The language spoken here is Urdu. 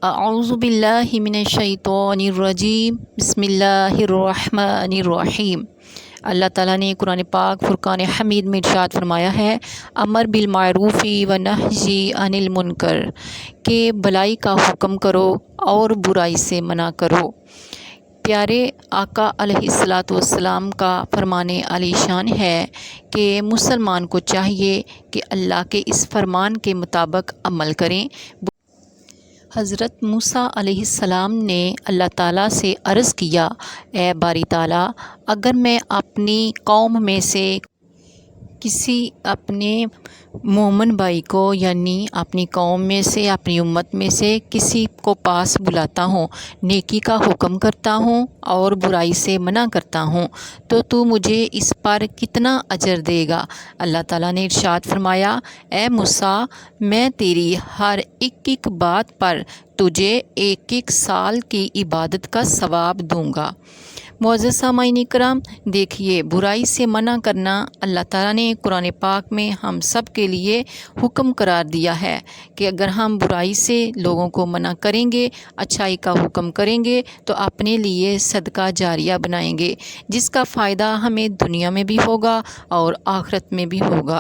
اعوذ باللہ من الشیطان الرجیم بسم اللہ الرحمن الرحیم۔ اللہ تعالیٰ نے قرآن پاک فرقان حمید میں ارشاد فرمایا ہے، امر بالمعروف و نہی عن المنکر، کہ بھلائی کا حکم کرو اور برائی سے منع کرو۔ پیارے آقا علیہ الصلاۃ والسلام کا فرمان عالی شان ہے کہ مسلمان کو چاہیے کہ اللہ کے اس فرمان کے مطابق عمل کریں۔ حضرت موسیٰ علیہ السلام نے اللہ تعالیٰ سے عرض کیا، اے باری تعالیٰ، اگر میں اپنی قوم میں سے کسی اپنے مومن بھائی کو، یعنی اپنی قوم میں سے، اپنی امت میں سے کسی کو پاس بلاتا ہوں، نیکی کا حکم کرتا ہوں اور برائی سے منع کرتا ہوں، تو مجھے اس پر کتنا اجر دے گا؟ اللہ تعالیٰ نے ارشاد فرمایا، اے موسیٰ، میں تیری ہر ایک بات پر تجھے 1 سال کی عبادت کا ثواب دوں گا۔ معزز سامعین کرام، دیکھیے، برائی سے منع کرنا اللہ تعالیٰ نے قرآن پاک میں ہم سب کے لیے حکم قرار دیا ہے کہ اگر ہم برائی سے لوگوں کو منع کریں گے، اچھائی کا حکم کریں گے، تو اپنے لیے صدقہ جاریہ بنائیں گے، جس کا فائدہ ہمیں دنیا میں بھی ہوگا اور آخرت میں بھی ہوگا۔